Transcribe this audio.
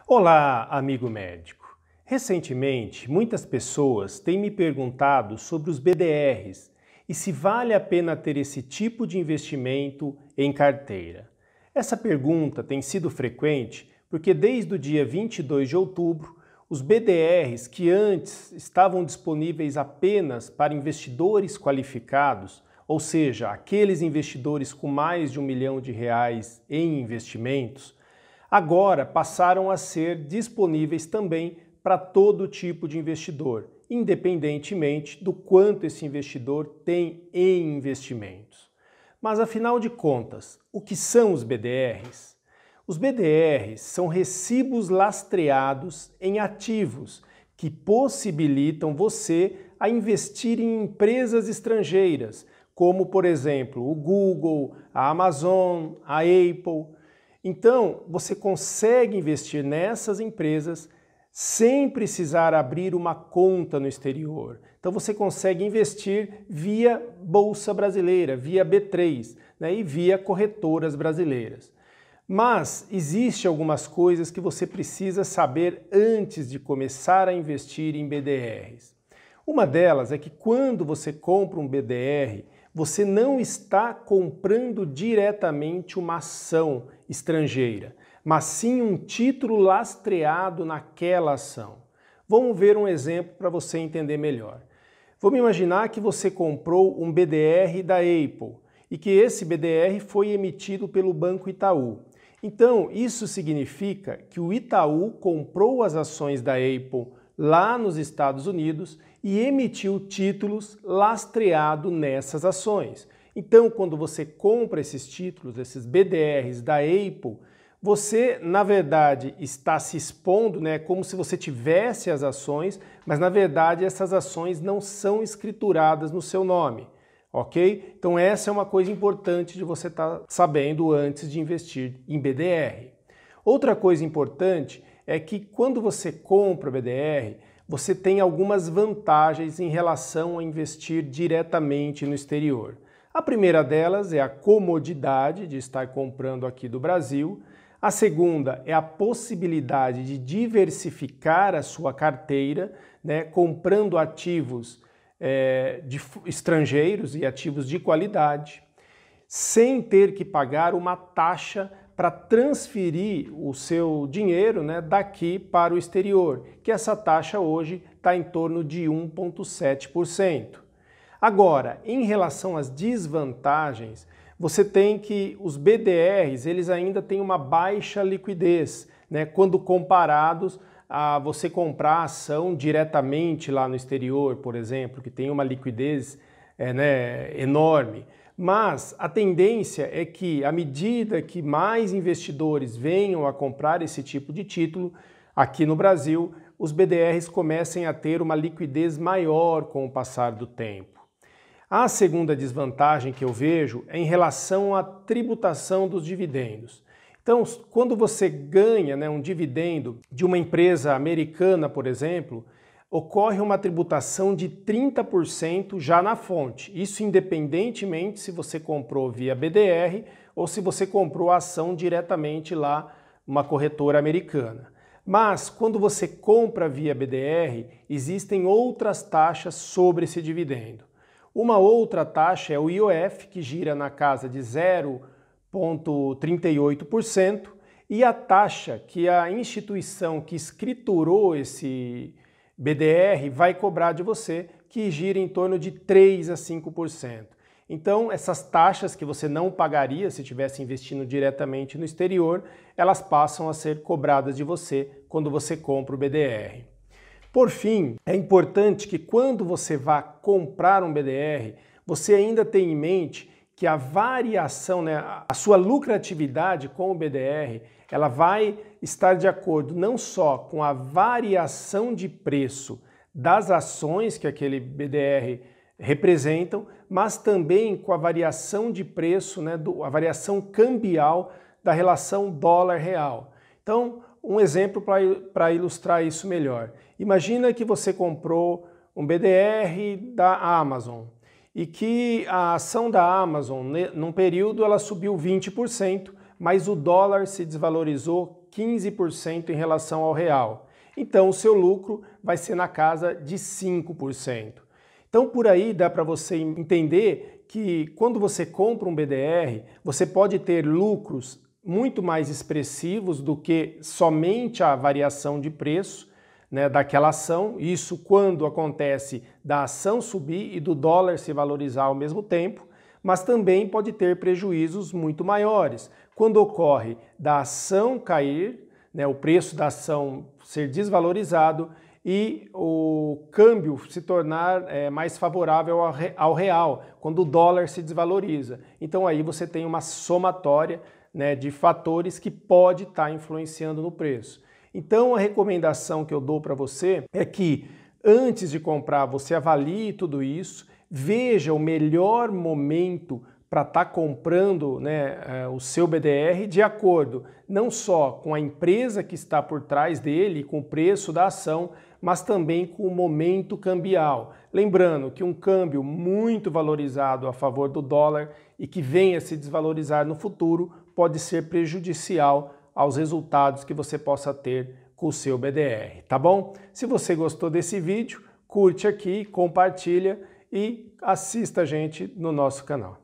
Olá, amigo médico. Recentemente, muitas pessoas têm me perguntado sobre os BDRs e se vale a pena ter esse tipo de investimento em carteira. Essa pergunta tem sido frequente porque desde o dia 22 de outubro, os BDRs que antes estavam disponíveis apenas para investidores qualificados, ou seja, aqueles investidores com mais de R$ 1 milhão em investimentos, agora passaram a ser disponíveis também para todo tipo de investidor, independentemente do quanto esse investidor tem em investimentos. Mas afinal de contas, o que são os BDRs? Os BDRs são recibos lastreados em ativos que possibilitam você a investir em empresas estrangeiras, como por exemplo o Google, a Amazon, a Apple. Então, você consegue investir nessas empresas sem precisar abrir uma conta no exterior. Então, você consegue investir via Bolsa Brasileira, via B3, e via corretoras brasileiras. Mas existem algumas coisas que você precisa saber antes de começar a investir em BDRs. Uma delas é que quando você compra um BDR, você não está comprando diretamente uma ação estrangeira, mas sim um título lastreado naquela ação. Vamos ver um exemplo para você entender melhor. Vamos imaginar que você comprou um BDR da Apple e que esse BDR foi emitido pelo Banco Itaú. Então, isso significa que o Itaú comprou as ações da Apple lá nos Estados Unidos e emitiu títulos lastreados nessas ações. Então, quando você compra esses títulos, esses BDRs da Apple, você, na verdade, está se expondo, como se você tivesse as ações, mas, na verdade, essas ações não são escrituradas no seu nome, ok? Então, essa é uma coisa importante de você estar sabendo antes de investir em BDR. Outra coisa importante é que quando você compra BDR, você tem algumas vantagens em relação a investir diretamente no exterior. A primeira delas é a comodidade de estar comprando aqui do Brasil. A segunda é a possibilidade de diversificar a sua carteira, comprando ativos estrangeiros e ativos de qualidade, sem ter que pagar uma taxa para transferir o seu dinheiro daqui para o exterior, que essa taxa hoje está em torno de 1,7%. Agora, em relação às desvantagens, você tem que os BDRs eles ainda têm uma baixa liquidez, quando comparados a você comprar a ação diretamente lá no exterior, por exemplo, que tem uma liquidez enorme. Mas a tendência é que, à medida que mais investidores venham a comprar esse tipo de título, aqui no Brasil, os BDRs comecem a ter uma liquidez maior com o passar do tempo. A segunda desvantagem que eu vejo é em relação à tributação dos dividendos. Então, quando você ganha um dividendo de uma empresa americana, por exemplo, ocorre uma tributação de 30% já na fonte. Isso independentemente se você comprou via BDR ou se você comprou a ação diretamente lá, uma corretora americana. Mas quando você compra via BDR, existem outras taxas sobre esse dividendo. Uma outra taxa é o IOF, que gira na casa de 0,38%, e a taxa que a instituição que escriturou esse BDR vai cobrar de você, que gira em torno de 3 a 5%. Então, essas taxas que você não pagaria se estivesse investindo diretamente no exterior, elas passam a ser cobradas de você quando você compra o BDR. Por fim, é importante que quando você vá comprar um BDR, você ainda tenha em mente que a variação, a sua lucratividade com o BDR, ela vai estar de acordo não só com a variação de preço das ações que aquele BDR representam, mas também com a variação de preço, a variação cambial da relação dólar-real. Então, um exemplo para ilustrar isso melhor. Imagina que você comprou um BDR da Amazon e que a ação da Amazon, num período, ela subiu 20%, mas o dólar se desvalorizou 15% em relação ao real. Então o seu lucro vai ser na casa de 5%. Então por aí dá para você entender que quando você compra um BDR, você pode ter lucros muito mais expressivos do que somente a variação de preço, né, daquela ação. Isso quando acontece da ação subir e do dólar se valorizar ao mesmo tempo, mas também pode ter prejuízos muito maiores quando ocorre da ação cair, né, o preço da ação ser desvalorizado e o câmbio se tornar mais favorável ao real, quando o dólar se desvaloriza. Então aí você tem uma somatória, né, de fatores que pode estar influenciando no preço. Então a recomendação que eu dou para você é que antes de comprar você avalie tudo isso, veja o melhor momento para estar comprando, né, o seu BDR de acordo não só com a empresa que está por trás dele, com o preço da ação, mas também com o momento cambial. Lembrando que um câmbio muito valorizado a favor do dólar e que venha se desvalorizar no futuro pode ser prejudicial aos resultados que você possa ter com o seu BDR, tá bom? Se você gostou desse vídeo, curte aqui, compartilha e assista a gente no nosso canal.